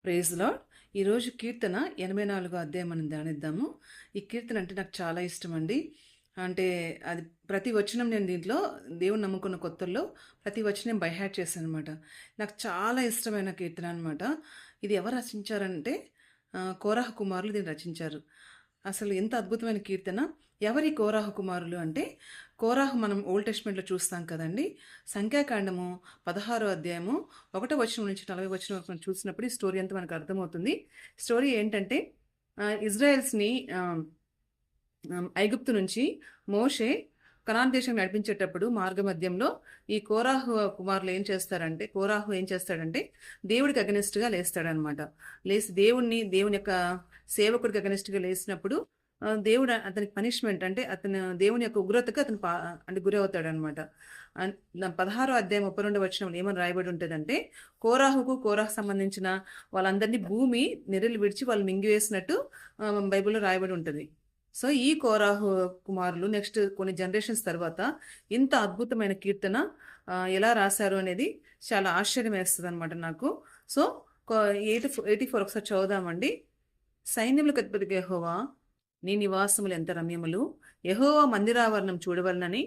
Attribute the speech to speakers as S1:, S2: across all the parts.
S1: Praise lord. ఈరోజు కీర్తన 84 అధ్యాయం మనం ధ్యానిద్దాము. ఈ కీర్తన అంటే నాకు చాలా ఇష్టం అండి. అంటే అది ప్రతి వచనం నేను దీంట్లో దేవుని నమ్ముకున్న కొత్తల్లో ప్రతి వచనం బై హ్యార్ట్ చేశాను అనమాట. నాకు చాలా ఇష్టమైన కీర్తన అనమాట. ఇది ఎవరు రచించారంటే కోరాహు కుమారులు దీన్ని రచించారు. అసలు ఎంత అద్భుతమైన కీర్తన. ఎవరి కోరాహు కుమారులు అంటే, కోరాహు మనం ఓల్డ్ టెస్ట్మెంట్లో చూస్తాం కదండి. సంఖ్యాకాండము 16వ అధ్యాయము 1వ వచనం నుంచి 40వ వచనం వరకు మనం చూసినప్పుడు ఈ స్టోరీ అంతా మనకు అర్థమవుతుంది. స్టోరీ ఏంటంటే ఇజ్రాయెల్స్ని ఐగుప్తు నుంచి మోషే కనాన్ దేశం నడిపించేటప్పుడు మార్గ మధ్యంలో ఈ కోరాహు ఏం చేస్తాడంటే దేవుడికి అగనిస్ట్గా లేస్తాడనమాట. లేచి దేవుని యొక్క సేవకుడికి అగనిస్ట్గా లేచినప్పుడు దేవుడు అతనికి పనిష్మెంట్ అంటే అతను దేవుని యొక్క ఉగ్రతకు అంటే గురవుతాడు అనమాట. 16వ అధ్యాయం 32వ వచనంలో ఏమని రాయబడి ఉంటుందంటే, కోరాహు సంబంధించిన వాళ్ళందరినీ భూమి నెర్రెలు విడిచి వాళ్ళు మింగివేసినట్టు బైబిల్లో రాయబడి ఉంటుంది. సో ఈ కోరాహు కుమారులు నెక్స్ట్ కొన్ని జనరేషన్స్ తర్వాత ఇంత అద్భుతమైన కీర్తన ఎలా రాశారు అనేది చాలా ఆశ్చర్యం వేస్తుంది అనమాట నాకు. సో 84 ఒకసారి చదువుదామండి. సైన్యములకు అధిపతి యెహోవా, నీ నివాసములు ఎంత రమ్యములు! యెహోవా మందిరావరణం చూడవలనని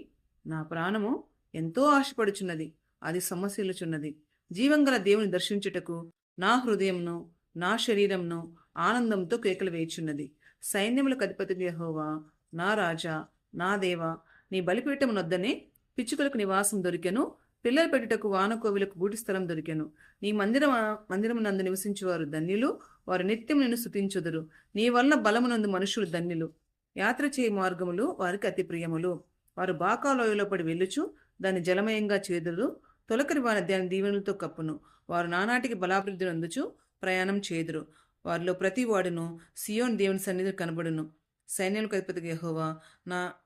S1: నా ప్రాణము ఎంతో ఆశపడుచున్నది, అది సొమ్మసిల్లుచున్నది. జీవంగల దేవుని దర్శించుటకు నా హృదయంను నా శరీరంను ఆనందంతో కేకలు వేయుచున్నది. సైన్యములకు అధిపతి యెహోవా, నా రాజా, నా దేవా, నీ బలిపీఠం నొద్దనే పిచ్చుకలకు నివాసం దొరికెను, పిల్లలు పెట్టుటకు వానకోవిలకు గూటి స్థలం దొరికెను. నీ మందిరమునందు నివసించువారు ధన్యులు, వారు నిత్యం నిన్ను స్తుతించుదురు. నీ వలన బలమునందు మనుషులు ధన్యులు. యాత్ర చేయ మార్గములు వారికి అతి ప్రియములు. వారు బాకాలోయలో పడి వెళ్ళుచు దాన్ని జలమయంగా చేదురు. తొలకరి వారి దాని దీవెనలతో కప్పును. వారు నానాటికి బలాభివృద్ధి నందుచు ప్రయాణం చేదురు. వారిలో ప్రతి వాడును సియోన్ దేవుని సన్నిధి కనబడును. సైన్యాలకు అధిపతి యెహోవా,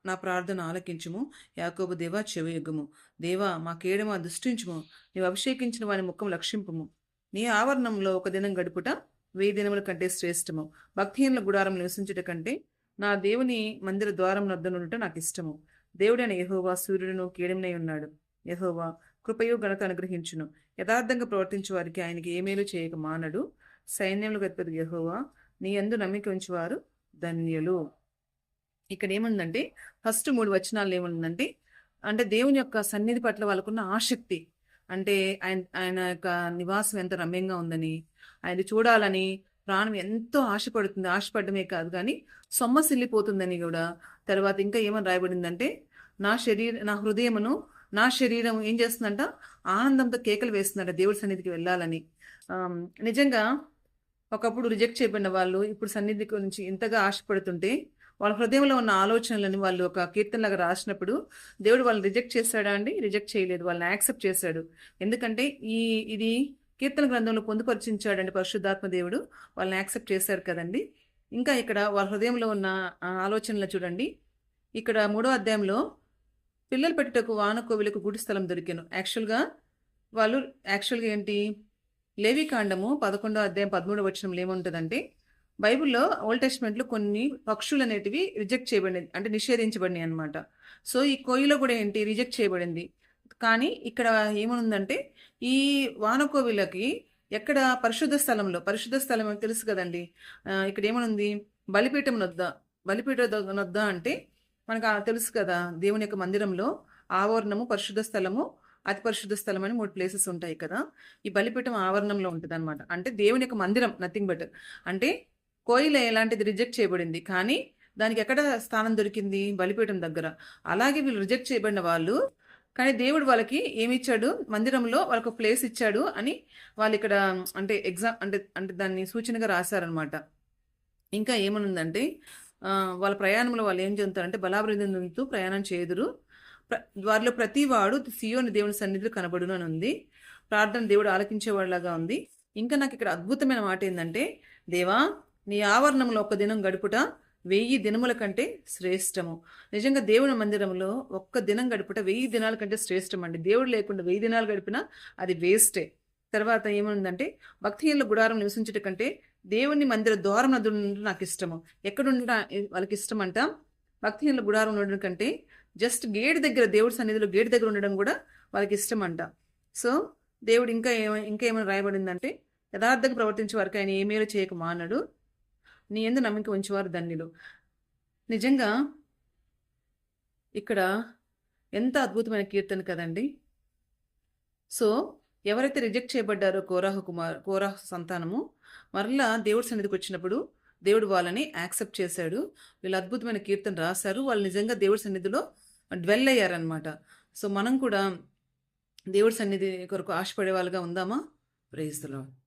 S1: నా ప్రార్థన ఆలకించుము. యాకోబు దేవా, చెవియొగ్గుము. దేవా, మా కేడమా దృష్టించుము. నీవు అభిషేకించిన వాని ముఖం లక్షింపుము. నీ ఆవరణంలో ఒక దినం గడుపుట 1000 దినముల కంటే శ్రేష్టము. భక్తిహీనుల గుడారం నివసించుట కంటే నా దేవుని మందిర ద్వారం వద్ద నుండుట నాకు ఇష్టము. దేవుడైన యెహోవా సూర్యుడును కేడెమునై ఉన్నాడు. యెహోవా కృపయు ఘనత అనుగ్రహించును. యథార్థంగా ప్రవర్తించే వారికి ఆయనకి ఏమేలు చేయక మానడు. సైన్యములకు అధిపతి యెహోవా, నీ యందు నమ్మిక ఉంచువారు ధన్యులు. ఇక్కడ ఏముందంటే ఫస్ట్ 3 వచనాలు ఏముందంటే, అంటే దేవుని యొక్క సన్నిధి పట్ల వాళ్ళకున్న ఆసక్తి, అంటే ఆయన యొక్క నివాసం ఎంత రమ్యంగా ఉందని, ఆయన చూడాలని ప్రాణం ఎంతో ఆశపడమే కాదు కానీ సొమ్మసిల్లిపోతుందని కూడా. తర్వాత ఇంకా ఏమని రాయబడిందంటే, నా హృదయమును నా శరీరం ఏం చేస్తుందంట, ఆనందంతో కేకలు వేస్తుందంట దేవుడి సన్నిధికి వెళ్ళాలని. నిజంగా ఒకప్పుడు రిజెక్ట్ చేయబడిన వాళ్ళు ఇప్పుడు సన్నిధి గురించి ఇంతగా ఆశపడుతుంటే వాళ్ళ హృదయంలో ఉన్న ఆలోచనలని వాళ్ళు ఒక కీర్తనలాగా రాసినప్పుడు దేవుడు వాళ్ళని రిజెక్ట్ చేశాడా అండి? రిజెక్ట్ చేయలేదు, వాళ్ళని యాక్సెప్ట్ చేశాడు. ఎందుకంటే ఇది కీర్తన గ్రంథంలో పొందుపరిచించాడండి పరిశుద్ధాత్మ దేవుడు, వాళ్ళని యాక్సెప్ట్ చేశారు కదండి. ఇంకా ఇక్కడ వాళ్ళ హృదయంలో ఉన్న ఆలోచనలు చూడండి. ఇక్కడ 3వ అధ్యాయంలో పిల్లలు పెట్టుటకు వానకోవిలకు గుడి స్థలం దొరికాను. యాక్చువల్గా ఏంటి, లేవికాండము 11వ అధ్యాయం 13వ వచనంలో ఏముంటుందంటే, బైబిల్లో ఓల్డ్ టెస్ట్మెంట్లో కొన్ని పక్షులు అనేటివి రిజెక్ట్ చేయబడింది, అంటే నిషేధించబడినాయి అనమాట. సో ఈ కొయ్యలో కూడా ఏంటి, రిజెక్ట్ చేయబడింది. కానీ ఇక్కడ ఏమనుందంటే, ఈ వానకోవిలకి ఎక్కడ పరిశుద్ధ స్థలం అని తెలుసు కదండి. ఇక్కడ ఏమనుంది, బలిపీఠం నొద్ద అంటే మనకు తెలుసు కదా, దేవుని యొక్క మందిరంలో ఆవరణము, పరిశుద్ధ స్థలము, అతి పరిశుద్ధ స్థలం అని 3 ప్లేసెస్ ఉంటాయి కదా. ఈ బలిపీఠం ఆవరణంలో ఉంటుంది అనమాట. అంటే దేవుని యొక్క మందిరం, నథింగ్ బట్. అంటే కోయిల ఎలాంటిది రిజెక్ట్ చేయబడింది, కానీ దానికి ఎక్కడ స్థానం దొరికింది, బలిపీఠం దగ్గర. అలాగే వీళ్ళు రిజెక్ట్ చేయబడిన వాళ్ళు, కానీ దేవుడు వాళ్ళకి ఏమి ఇచ్చాడు, మందిరంలో వాళ్ళకు ప్లేస్ ఇచ్చాడు అని వాళ్ళు ఇక్కడ అంటే అంటే దాన్ని సూచనగా రాశారనమాట. ఇంకా ఏమనుందంటే, వాళ్ళ ప్రయాణంలో వాళ్ళు ఏం చెందుతారంటే బలాభివృద్ధి ప్రయాణం చేదురు. వారిలో ప్రతి వాడు సియోని దేవుని సన్నిధిలో కనబడును అని ఉంది. ప్రార్థన దేవుడు ఆలకించేవాడిలాగా ఉంది. ఇంకా నాకు ఇక్కడ అద్భుతమైన మాట ఏంటంటే, దేవా, నీ ఆవరణంలో ఒక దినం గడుపుట 1000 దినముల కంటే శ్రేష్టము. నిజంగా దేవుని మందిరంలో ఒక్క దినం గడుపుట 1000 దినాల కంటే శ్రేష్టం అండి. దేవుడు లేకుండా 1000 దినాలు గడిపినా అది వేస్టే. తర్వాత ఏముందంటే, భక్తిహీనుల గుడారం నివసించుట కంటే దేవుని మందిర ద్వారం నదులు నాకు ఇష్టము. ఎక్కడుండ వాళ్ళకి ఇష్టం అంట, భక్తిహీనుల గుడారం ఉండడం కంటే జస్ట్ గేట్ దగ్గర, దేవుడి సన్నిధిలో గేట్ దగ్గర ఉండడం కూడా వాళ్ళకి ఇష్టం అంట. సో దేవుడు ఇంకా ఏమైనా రాయబడిందంటే, యథార్థంగా ప్రవర్తించే వారికి ఆయన ఏ మేలు చేయక మానడు. నీ యందు నమ్మిక ఉంచేవారు ధన్యులు. నిజంగా ఇక్కడ ఎంత అద్భుతమైన కీర్తన కదండి. సో ఎవరైతే రిజెక్ట్ చేయబడ్డారో కోరాహు సంతానము, మరలా దేవుడి సన్నిధికి వచ్చినప్పుడు దేవుడు వాళ్ళని యాక్సెప్ట్ చేశాడు. వీళ్ళు అద్భుతమైన కీర్తన రాశారు. వాళ్ళు నిజంగా దేవుడి సన్నిధిలో డ్వెల్ అయ్యారనమాట. సో మనం కూడా దేవుడి సన్నిధి కొరకు ఆశపడే వాళ్ళుగా ఉందామా? Praise the lord.